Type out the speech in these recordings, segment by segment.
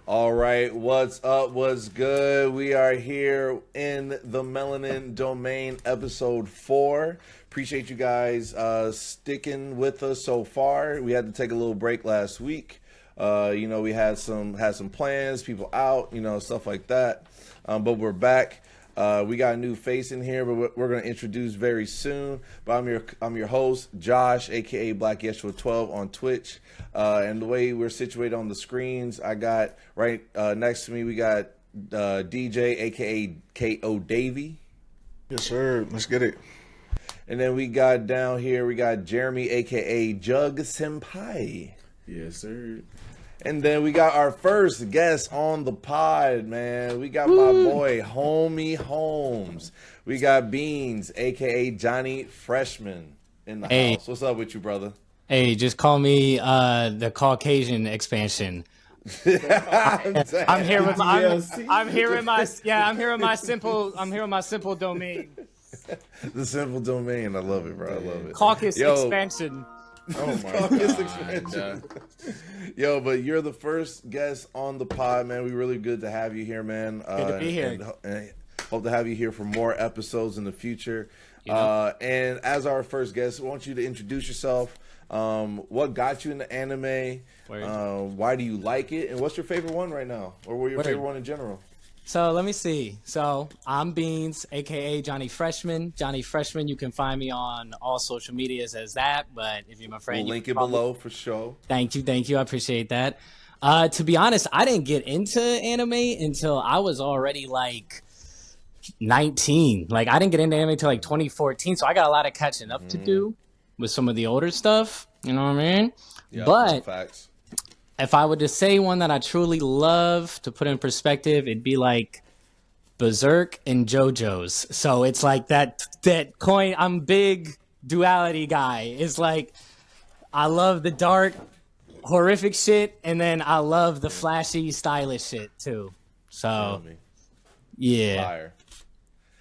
All right, what's up? What's good? We are here in the Melanin Domain, episode 4. Appreciate you guys sticking with us so far. We had to take a little break last week. We had some plans, people out, stuff like that. But we're back. We got a new face in here, but we're going to introduce very soon. But I'm your host, Josh, aka Black Yeshua 12 on Twitch. And the way we're situated on the screens, I got right next to me, we got DJ, aka K.O. Davy. Yes, sir. Let's get it. And then we got down here, we got Jeremy, aka Jug Senpai. Yes, sir. And then we got our first guest on the pod, man. We got my boy, Homie Holmes. We got Beans, a.k.a. Johnny Freshman, in the house. What's up with you, brother? Hey, just call me the Caucasian expansion. I'm here with my simple domain. The simple domain. I love it, bro. I love it. Caucus expansion. Oh my God. Yo, but you're the first guest on the pod, man. We really good to have you here, man. Good to be here. And hope to have you here for more episodes in the future. And as our first guest, I want you to introduce yourself. What got you into anime? Why do you like it? And what's your favorite one right now? Or what your favorite one in general? So let me see. So I'm Beans, aka Johnny Freshman. Johnny Freshman, you can find me on all social medias as that. But if you're my friend, we'll link it below for sure. Thank you. I appreciate that. To be honest, I didn't get into anime until I was already like 19. Like I didn't get into anime until like 2014. So I got a lot of catching up to do with some of the older stuff. You know what I mean? Yeah, but facts. If I were to say one that I truly love, to put in perspective, it'd be like Berserk and JoJo's. So it's like that coin. I'm big duality guy. It's like I love the dark, horrific shit, and then I love the flashy, stylish shit too. So yeah. Fire.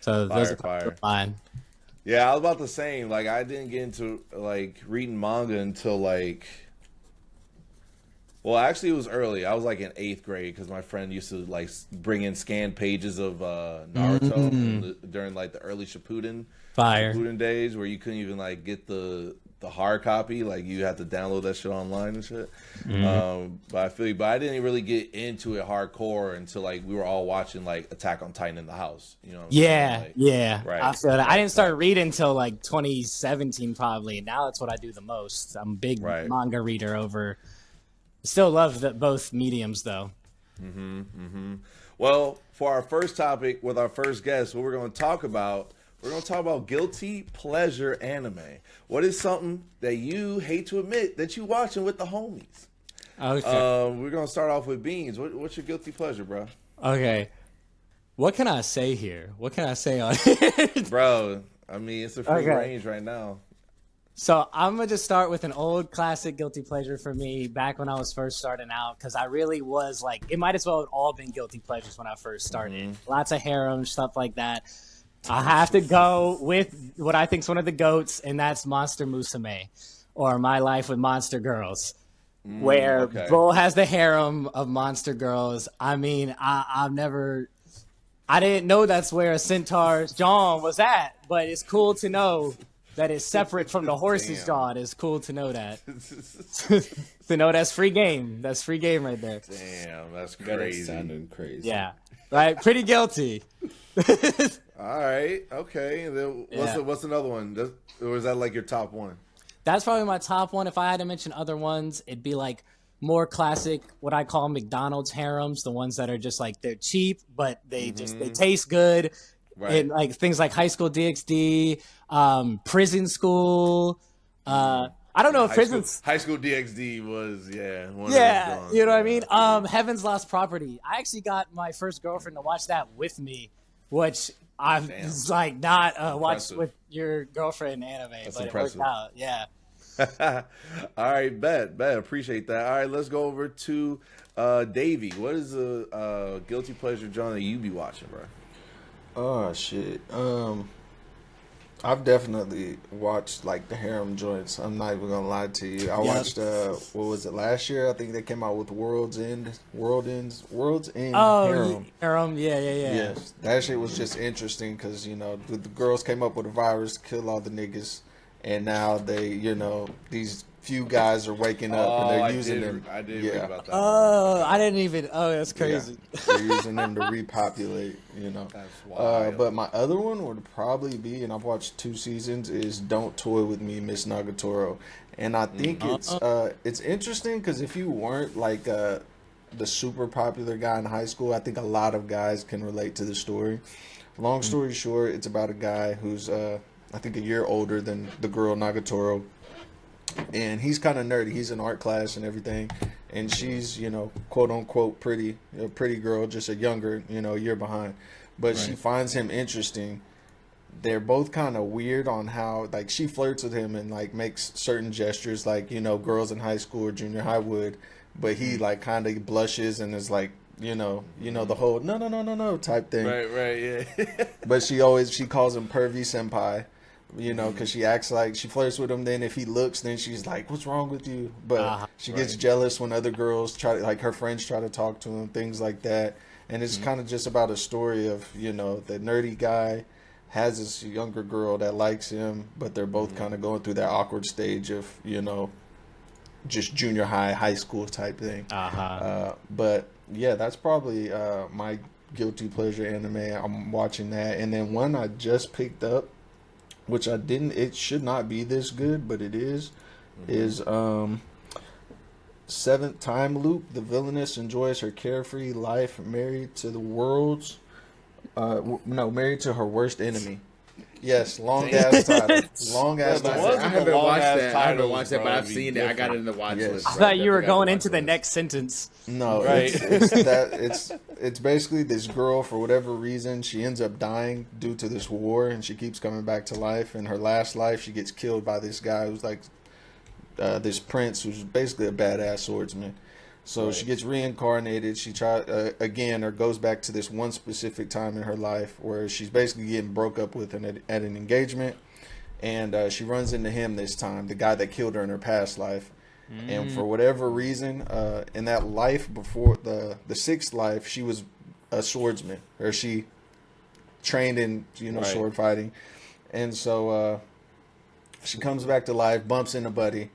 So those are Fire. fine. Yeah, I was about the same. Like I didn't get into like reading manga until like. Well, actually, it was early. I was like in 8th grade because my friend used to bring in scanned pages of Naruto during like the early Shippuden days, where you couldn't even like get the hard copy. Like you had to download that shit online and shit. But I feel you. But I didn't really get into it hardcore until like we were all watching like Attack on Titan in the house. You know? Yeah. Right. I feel that. I didn't start reading until like 2017 probably. And now that's what I do the most. I'm a big manga reader over. Still love both mediums, though. Well, for our first topic with our first guest, what we're going to talk about, guilty pleasure anime. What is something that you hate to admit that you watching with the homies? Okay. We're going to start off with Beans. What's your guilty pleasure, bro? Okay. What can I say here? What can I say on it? Bro, I mean, it's a free range right now. So I'm going to just start with an old classic guilty pleasure for me back when I was first starting out, because I really was like, it might as well have all been guilty pleasures when I first started. Lots of harem, stuff like that. I have to go with what I think is one of the GOATs, and that's Monster Musume, or My Life with Monster Girls, where Bull has the harem of monster girls. I mean, I didn't know that's where a centaur's John was at, but it's cool to know that is separate from the horse's jaw. It's cool to know that. To know that's free game. That's free game right there. Damn, that's crazy. Sounding crazy. Yeah. Right? Pretty guilty. All right. Okay. Then what's another one? Or is that like your top one? That's probably my top one. If I had to mention other ones, it'd be like more classic, what I call McDonald's harems, the ones that are just like they're cheap, but they taste good. Right. And like things like High School DxD, Prison School. I don't know if High School DxD was you know what I mean. Heaven's Lost Property. I actually got my first girlfriend to watch that with me, which I was like not watch with your girlfriend anime, That's but impressive. It worked out. Yeah. All right, bet. Appreciate that. All right, let's go over to Davey. What is a guilty pleasure genre that you be watching, bro? Oh shit. I've definitely watched like the harem joints. I'm not even gonna lie to you. I watched what was it last year? I think they came out with World's End Oh, Harem. Harem. Yeah, yeah, yeah. Yes, that shit was just interesting because the girls came up with a virus to kill all the niggas, and now these few guys are waking up and they're using them. I did read about that. Oh, I didn't even. Oh, that's crazy. Yeah, they're using them to repopulate. That's wild. But my other one would probably be, and I've watched 2 seasons, is "Don't Toy with Me, Miss Nagatoro," and I think it's interesting because if you weren't like the super popular guy in high school, I think a lot of guys can relate to the story. Long story short, it's about a guy who's I think a year older than the girl Nagatoro, and he's kind of nerdy. He's in art class and everything, and she's quote unquote pretty, a pretty girl, just a younger a year behind, but she finds him interesting. They're both kind of weird on how like she flirts with him and like makes certain gestures like girls in high school or junior high would, but he like kind of blushes and is like the whole no type thing. Right, yeah. But she calls him pervy senpai, because she acts like she flirts with him. Then if he looks, then she's like, "What's wrong with you?" But she gets jealous when other girls like her friends try to talk to him, things like that. And it's kind of just about a story of the nerdy guy has this younger girl that likes him, but they're both kind of going through that awkward stage of just junior high school type thing. But yeah, that's probably my guilty pleasure anime. I'm watching that, and then one I just picked up, which I didn't. It should not be this good, but it is. Is Seventh Time Loop. The villainess enjoys her carefree life, married to the world's. Married to her worst enemy. Yes, long ass title. Long ass title. I haven't watched that. I haven't titles, watched that, bro, but I've be seen it. I got it in the watch Yes. list. I thought you were going into the next sentence. No, Right. it's basically this girl, for whatever reason, she ends up dying due to this war, and she keeps coming back to life. In her last life, she gets killed by this guy who's like this prince who's basically a badass swordsman. So she gets reincarnated. She tries again, or goes back to this one specific time in her life where she's basically getting broke up with at an engagement, and she runs into him this time, the guy that killed her in her past life. And for whatever reason, in that life before the sixth life, she was a swordsman, or she trained in sword fighting, and so she comes back to life, bumps into Buddy,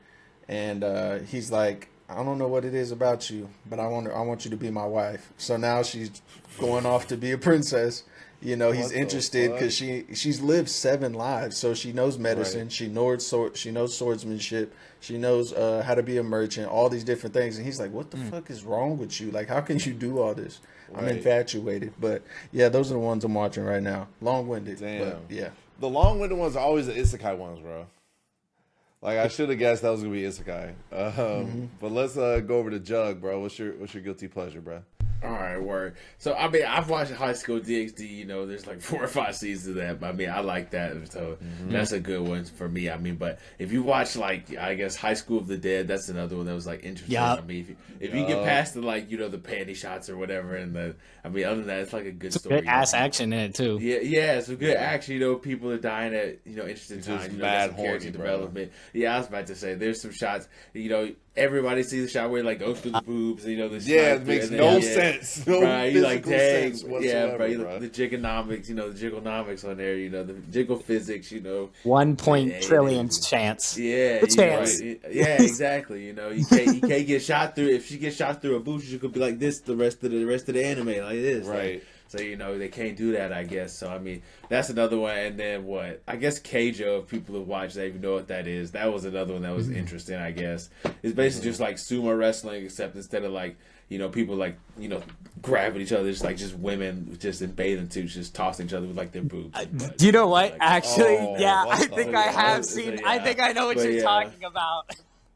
and he's like, "I don't know what it is about you, but I want you to be my wife." So now she's going off to be a princess. He's interested because she's lived 7 lives, so she knows medicine, she knows swordsmanship, she knows how to be a merchant, all these different things. And he's like, "What the fuck is wrong with you? Like, how can you do all this?" I'm infatuated. But yeah, those are the ones I'm watching right now. Long-winded. Damn. But yeah. The long-winded ones are always the isekai ones, bro. Like, I should have guessed that was gonna be isekai. But let's go over to Jug, bro. What's your guilty pleasure, bro? All right, word. So I mean, I've watched High School DxD. There's like 4 or 5 seasons of that. But I mean, I like that. So that's a good one for me. I mean, but if you watch like, I guess, High School of the Dead, that's another one that was like interesting. Yep. I mean, if you get past the like the panty shots or whatever, and other than that, it's like a good story. Good ass action in it too. Yeah, some good action. People are dying at interesting It's just times. mad some character horny, bro. development. Yeah, I was about to say there's some shots. Everybody sees the shot where it like goes through the boobs. The It makes no sense. No right, you like, physical dang, sense whatsoever, yeah, bro. You bro. look, the jigonomics, the jigonomics on there. The jiggle physics. 1 point Yeah, trillion it is. chance. Yeah, The chance. right. Yeah, exactly. You can't get shot through. If she gets shot through a boob, she could be like this the rest of the anime like this. Right. So they can't do that, I guess. So I mean, that's another one. And then what? I guess Keijo, if people who watch that even know what that is, that was another one that was interesting. I guess it's basically just like sumo wrestling, except instead of like people like grabbing each other, just women just in bathing suits, just tossing each other with like their boobs. Do you know what? Like, Actually, oh, yeah, what I the think fuck? I have So, seen. yeah. I think I know what But, you're yeah. talking about.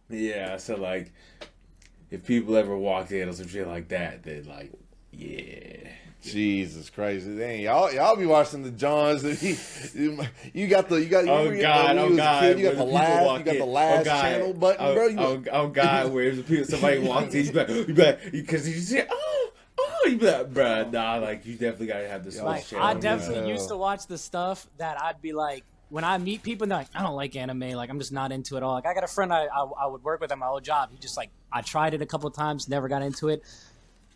Yeah. So like, if people ever walked in or some shit like that, then like, yeah. Jesus Christ, dang, y'all be watching the Johns. You got the Oh God! when you got the last channel button, bro. Oh God! Where somebody walks in, you bet because you say, you be like, bruh, nah, like you definitely gotta have the switch Like, channel. I bro. definitely used to watch the stuff that I'd be like, when I meet people, and they're like, I don't like anime. Like, I'm just not into it all. Like, I got a friend I would work with at my old job. He just like, I tried it a couple of times, never got into it.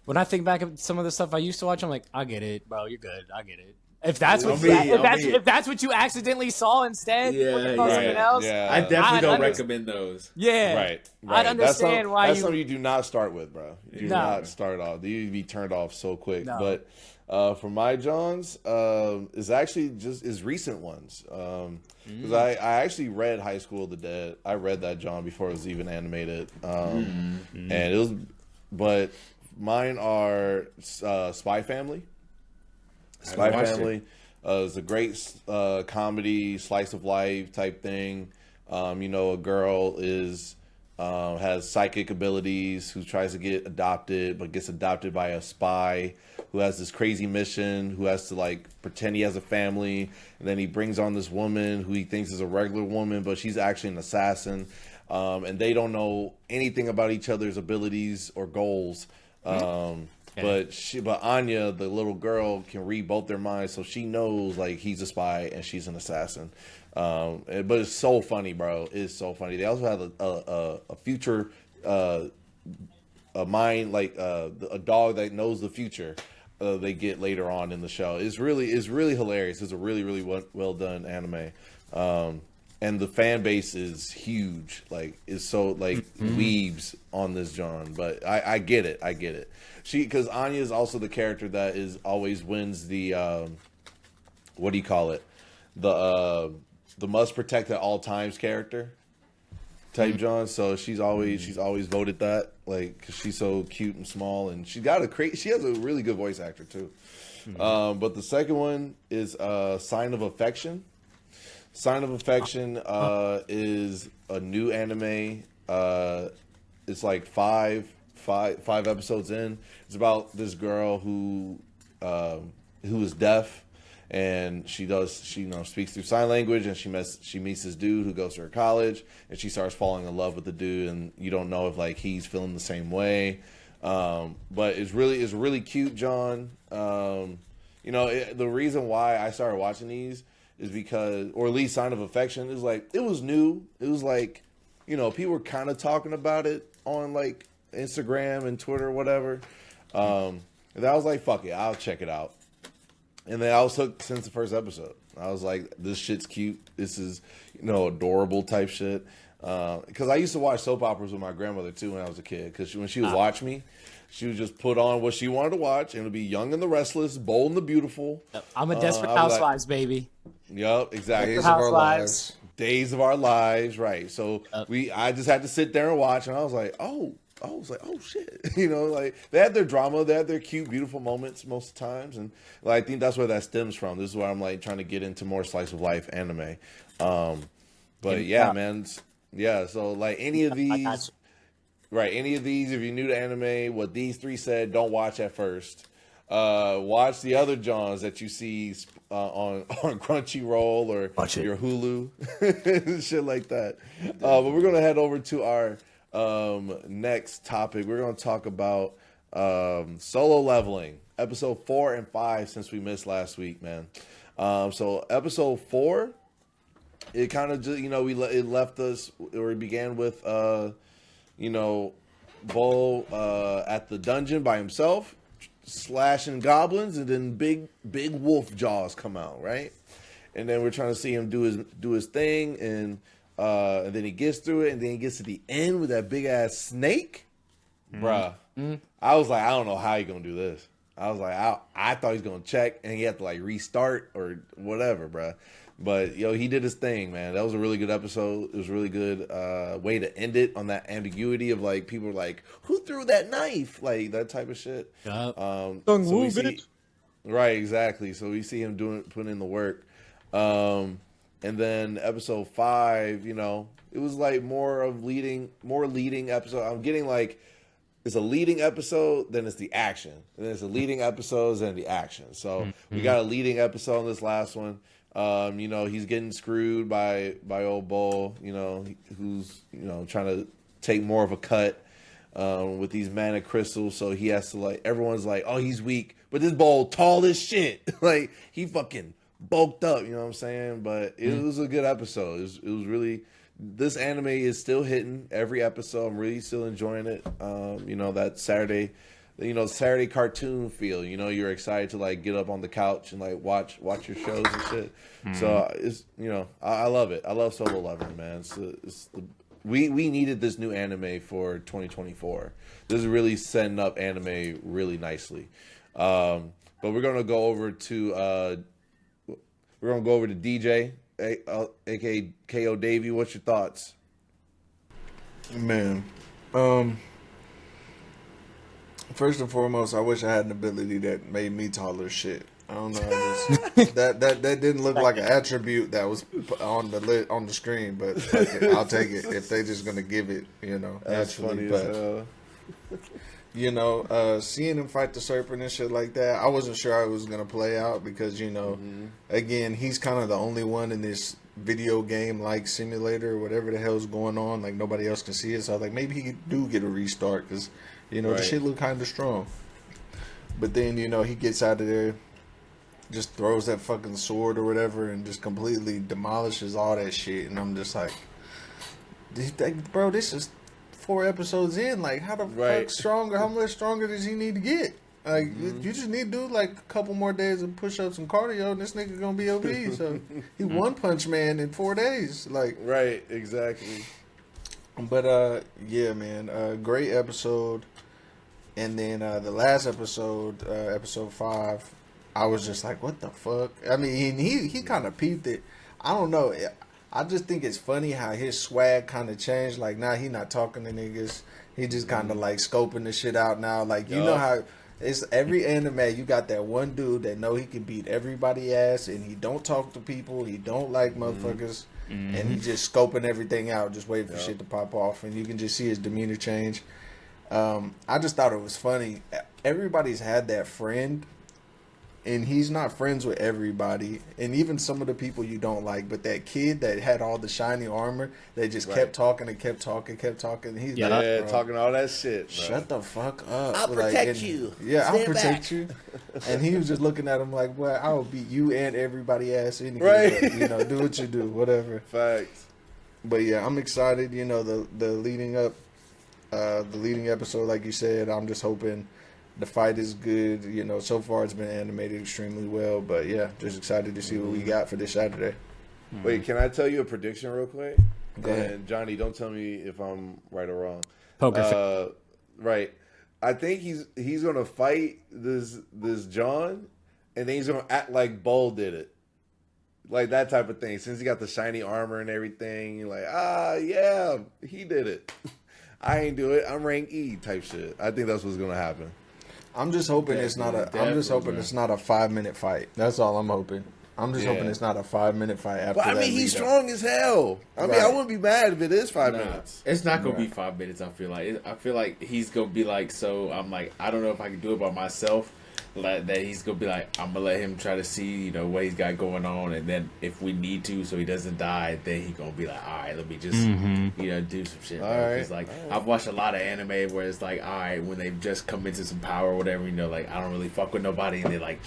When I think back of some of the stuff I used to watch, I'm like, I get it, bro. You're good. I get it. If that's what if that's what you accidentally saw instead, something else, yeah. I definitely don't recommend those. Yeah, right. I'd understand why that's something you do not start with, bro. You do not start off. You be turned off so quick. No. But for my Johns, is actually just is recent ones. Because I actually read High School of the Dead. I read that John before it was even animated, and it was. But mine are Spy Family. Spy Family is a great comedy, slice of life type thing. You know, a girl has psychic abilities who tries to get adopted, but gets adopted by a spy who has this crazy mission, who has to like pretend he has a family, and then he brings on this woman who he thinks is a regular woman, but she's actually an assassin, and they don't know anything about each other's abilities or goals. But Anya, the little girl, can read both their minds, so she knows like he's a spy and she's an assassin. But it's so funny, bro. It's so funny. They also have a future, a mind like a dog that knows the future. They get later on in the show. It's really hilarious. It's a really well done anime. And the fan base is huge. Like, it's so like weebs on this John, but I get it. Because Anya is also the character that is always wins the what do you call it? The must protect at all times character type John. So she's always voted that, like, because she's so cute and small, and she has a really good voice actor too. But the second one is Sign of Affection. Sign of Affection is a new anime. It's like five episodes in. It's about this girl who is deaf, and she speaks through sign language, and she meets this dude who goes to her college, and she starts falling in love with the dude, and you don't know if like he's feeling the same way. But it's really cute, John. The reason why I started watching these is because, or at least Sign of Affection, is like, it was new. It was like, people were kind of talking about it on like Instagram and Twitter or whatever. And I was like, fuck it, I'll check it out. And then I was hooked since the first episode. I was like, this shit's cute. This is, adorable type shit. Because I used to watch soap operas with my grandmother too when I was a kid. Because when she would watch me, she would just put on what she wanted to watch, and it would be Young and the Restless, Bold and the Beautiful. I'm a Desperate Housewives, baby. Yep, exactly. Days of Our Lives. Days of Our Lives, right. So I just had to sit there and watch, and I was like, oh shit. Like, they had their drama, they had their cute, beautiful moments most of the times, and like, I think that's where that stems from. This is why I'm like trying to get into more slice of life anime. But yeah, man. Yeah, so like any of these, if you're new to anime, what these three said, don't watch at first. Watch the other Johns that you see on Crunchyroll or your Hulu, shit like that. But we're gonna head over to our next topic. We're gonna talk about Solo Leveling, episode 4 and 5, since we missed last week, man. So episode 4, it kind of just it left us, or it began with Bo at the dungeon by himself, slashing goblins, and then big wolf jaws come out, right? And then we're trying to see him do his thing, and then he gets through it, and then he gets to the end with that big ass snake. Bruh. I was like, I don't know how he gonna do this. I was like, I thought he was gonna check and he had to like restart or whatever, bruh. But he did his thing, man. That was a really good episode. It was a really good way to end it on that ambiguity of like, people are like, who threw that knife? Like that type of shit. Right, exactly. So we see him putting in the work. And then episode 5, it was like more leading episode. I'm getting like, it's a leading episode, then it's the action. And then it's a leading episode, then the action. So we got a leading episode in this last one. He's getting screwed by old Bull, who's, trying to take more of a cut with these mana crystals. So he has to, like, everyone's like, oh, he's weak. But this Bull tall as shit. Like, he fucking bulked up. You know what I'm saying? But it was a good episode. It was really. This anime is still hitting every episode. I'm really still enjoying it. You know, that Saturday, Saturday cartoon feel. You know, you're excited to like get up on the couch and like watch your shows and shit. So it's I love it. I love Solo Leveling, man. We needed this new anime for 2024. This is really setting up anime really nicely. But we're gonna go over to DJ, aka KO Davey. What's your thoughts? Man, first and foremost, I wish I had an ability that made me taller as shit. I don't know. That didn't look like an attribute that was on the screen, but fuck it, I'll take it if they just gonna give it. That's naturally. funny as hell. Seeing him fight the serpent and shit like that, I wasn't sure how it was gonna play out because again, he's kind of the only one in this video game like simulator or whatever the hell's going on. Like nobody else can see it, so I was like, maybe he do get a restart because the shit look kind of strong. But then he gets out of there, just throws that fucking sword or whatever, and just completely demolishes all that shit. And I'm just like, bro, this is 4 episodes in. Like, how the fuck stronger? How much stronger does he need to get? Like, you just need to do like a couple more days of push-ups and cardio, and this nigga gonna be OP. So he One Punch Man in 4 days. Like, right, exactly. But yeah, man, great episode. And then the last episode, episode 5, I was just like, what the fuck? I mean, he kind of peeped it. I don't know. I just think it's funny how his swag kind of changed. Like, now he not talking to niggas. He just kind of like scoping the shit out now. Like, you know how it's every anime, you got that one dude that know he can beat everybody ass, and he don't talk to people. He don't like motherfuckers. And he just scoping everything out, just waiting for shit to pop off. And you can just see his demeanor change. I just thought it was funny. Everybody's had that friend, and he's not friends with everybody, and even some of the people you don't like. But that kid that had all the shiny armor, they just kept talking and kept talking. He's talking all that shit. Bro. Shut the fuck up! I'll protect you. Yeah, Stand I'll protect you. And he was just looking at him like, "Well, I will beat you and everybody ass anyway. Right? But, do what you do, whatever." Facts. But yeah, I'm excited. The leading up. The leading episode, like you said, I'm just hoping the fight is good. So far it's been animated extremely well. But yeah, just excited to see what we got for this Saturday. Wait, can I tell you a prediction real quick? Go ahead. And Johnny, don't tell me if I'm right or wrong. Poker right. I think he's gonna fight this John, and then he's gonna act like Bull did it. Like that type of thing. Since he got the shiny armor and everything, you're like, yeah, he did it. I ain't do it. I'm rank E type shit. I think that's what's gonna happen. I'm just hoping it's not a 5-minute fight. That's all I'm hoping. I'm just hoping it's not a 5-minute fight after that. But I mean, he's strong as hell. I mean, I wouldn't be mad if it is 5 minutes. It's not gonna be 5 minutes. I feel like he's gonna be like. So I'm like, I don't know if I can do it by myself. That he's gonna be like, I'm gonna let him try to see, what he's got going on, and then if we need to, so he doesn't die, then he gonna be like, all right, let me just, do some shit. Because I've watched a lot of anime where it's like, all right, when they've just come into some power or whatever, like I don't really fuck with nobody, and they're like,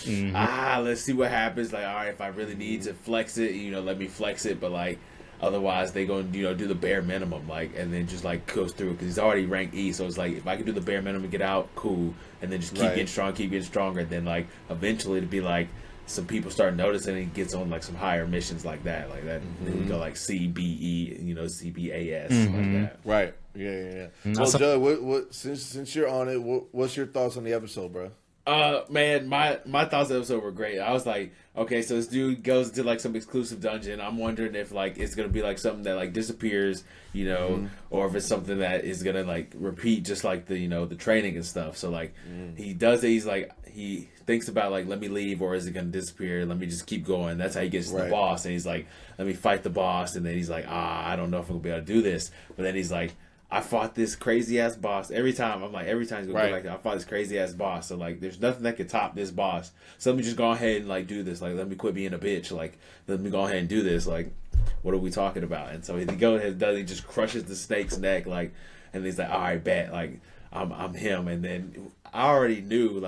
let's see what happens. Like, all right, if I really need to flex it, let me flex it, but like. Otherwise, they gonna do the bare minimum, and then just goes through it because he's already ranked E. So it's like if I can do the bare minimum, get out, cool, and then just keep getting stronger. Then eventually to be some people start noticing, and he gets on some higher missions like that. And then we go C, B, E, C, B, A, S, like that. Right. Yeah. Well, Doug, what since you're on it, what's your thoughts on the episode, bro? Man, my thoughts on the episode were great. I was like, okay, so this dude goes to some exclusive dungeon. I'm wondering if it's gonna be something that disappears, or if it's something that is gonna repeat just the training and stuff. So he does it. He's he thinks about let me leave, or is it gonna disappear? Let me just keep going. That's how he gets to the boss, and he's like, let me fight the boss, and then he's like, I don't know if I'm gonna be able to do this. But then he's like, I fought this crazy ass boss. Every time he's gonna go back, I fought this crazy ass boss. So there's nothing that could top this boss. So let me just go ahead and do this. Let me quit being a bitch. Let me go ahead and do this. What are we talking about? And so he goes ahead and does. He just crushes the snake's neck. And he's like, all right, bet. I'm him. And then I already knew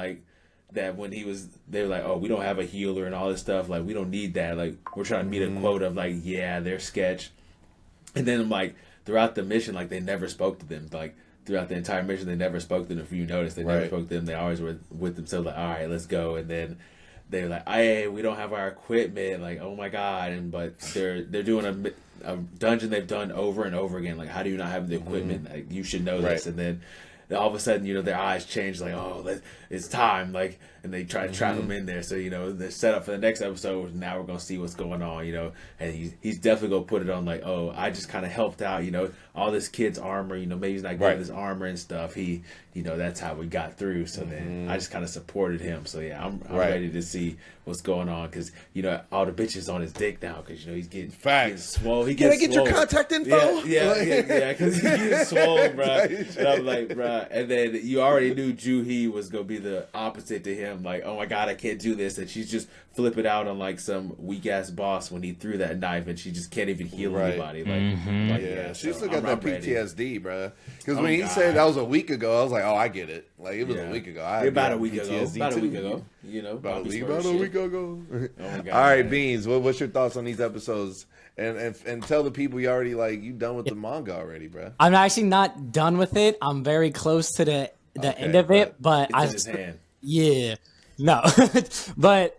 that when they were like, oh, we don't have a healer and all this stuff. Like, we don't need that. Like, we're trying to meet a quota of like, yeah, they're sketch. And then like throughout the mission, like they never spoke to them. Like throughout the entire mission, they never spoke to them. If you notice, they never spoke to them. They always were with themselves. Like, all right, let's go. And then they were like, hey, we don't have our equipment. Like, oh my god. And but they're doing a dungeon they've done over and over again. Like, how do you not have the equipment? Like, you should know this. And then all of a sudden, their eyes change. Like, oh, it's time. Like, and they try to trap him in there. So they're set up for the next episode. Now we're gonna see what's going on. And he's definitely gonna put it on. Like, oh, I just kind of helped out. All this kid's armor. Maybe he's not getting his armor and stuff. He, that's how we got through. So then I just kind of supported him. So yeah, I'm ready to see what's going on because all the bitches on his dick now because he's getting swole. He gets Can I get your contact info? Yeah, because he gets swole, bro. And I'm like, bro. And then you already knew Juhi was gonna be the opposite to him. Like, oh my god, I can't do this, and she's just flipping out on like some weak ass boss when he threw that knife, and she just can't even heal anybody. Like, she still got that PTSD, bro. Because when he said that was a week ago, I was like, oh, I get it. Like it was a week ago. About a week ago. About a week ago. Oh my god. All right, Beans. What's your thoughts on these episodes? And tell the people you already you done with the manga already, bro. I'm actually not done with it. I'm very close to the end of it, but it's in his hand. Yeah, no, but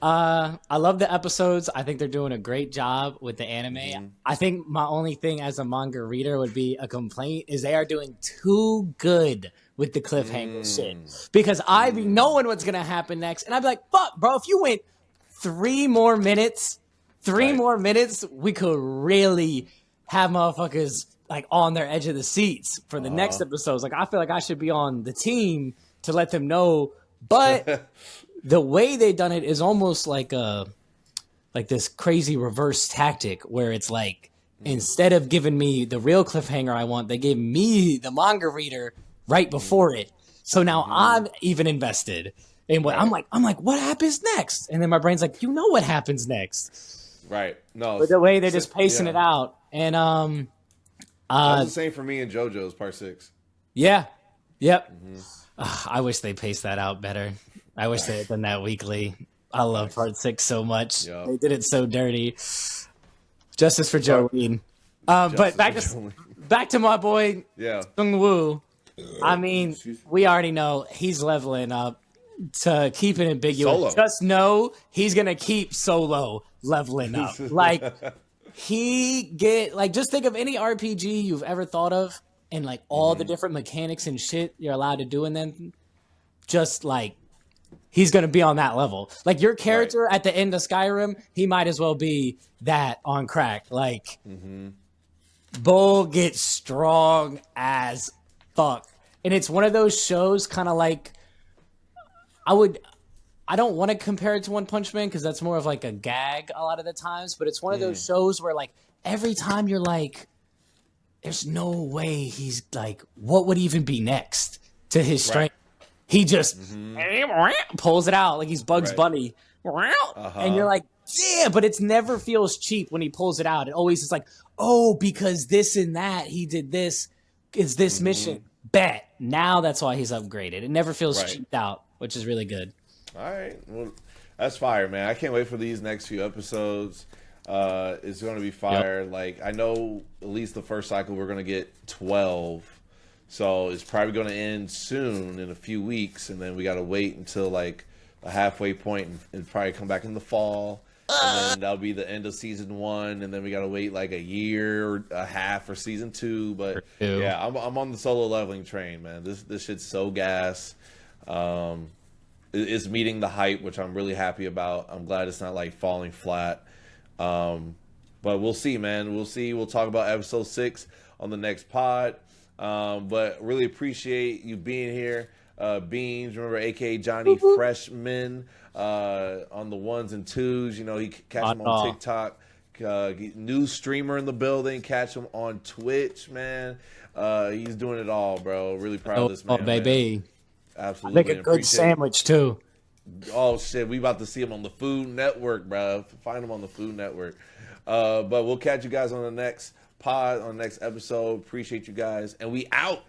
I love the episodes. I think they're doing a great job with the anime. I think my only thing as a manga reader would be a complaint is they are doing too good with the cliffhanger shit because I be knowing what's gonna happen next, and I'd be like, "Fuck, bro! If you went 3 more minutes, we could really have motherfuckers like on their edge of the seats for the next episodes. Like, I feel like I should be on the team to let them know." But the way they done it is almost like this crazy reverse tactic where it's like instead of giving me the real cliffhanger I want, they gave me the manga reader right before it. So now I'm even invested in what I'm like, what happens next? And then my brain's like, what happens next. Right. No. But the way they're just pacing it out. And that's the same for me and JoJo's Part 6. Yeah. Yep. I wish they paced that out better. I wish they had done that weekly. I love Part 6 so much. Yep. They did it so dirty. Justice for Jolene. But back to my boy Sung Woo. I mean, we already know he's leveling up to keep it ambiguous. Solo. Just know he's going to keep Solo leveling up. Like, just think of any RPG you've ever thought of and like all the different mechanics and shit you're allowed to do in them. Just like, he's going to be on that level. Like your character at the end of Skyrim, he might as well be that on crack. Like, Bull gets strong as fuck. And it's one of those shows kind of like, I don't want to compare it to One Punch Man because that's more of like a gag a lot of the times, but it's one of those shows where like every time you're like, there's no way he's like, what would even be next to his strength? He just pulls it out like he's Bugs Bunny. And you're like, yeah, but it never feels cheap when he pulls it out. It always is like, oh, because this and that, he did this, is this mission. Bet. Now that's why he's upgraded. It never feels cheaped out, which is really good. All right. Well, that's fire, man. I can't wait for these next few episodes. It's going to be fire. Yep. Like, I know at least the first cycle we're going to get 12. So it's probably going to end soon in a few weeks. And then we got to wait until like a halfway point and probably come back in the fall. And then that'll be the end of season 1. And then we got to wait like a year or a half for season 2. But yeah, I'm on the solo leveling train, man. This shit's so gas. It's meeting the hype, which I'm really happy about. I'm glad it's not like falling flat. But we'll see, man. We'll see. We'll talk about episode 6 on the next pod. But really appreciate you being here. Beans, remember, aka Johnny Freshman, on the 1s and 2s. You know, he catch him on TikTok. New streamer in the building. Catch him on Twitch, man. He's doing it all, bro. Really proud of this man. Oh, baby. Man. Absolutely. Make a good sandwich, too. Oh, shit. We about to see him on the Food Network, bro. Find him on the Food Network. But we'll catch you guys on the next pod, on the next episode. Appreciate you guys. And we out.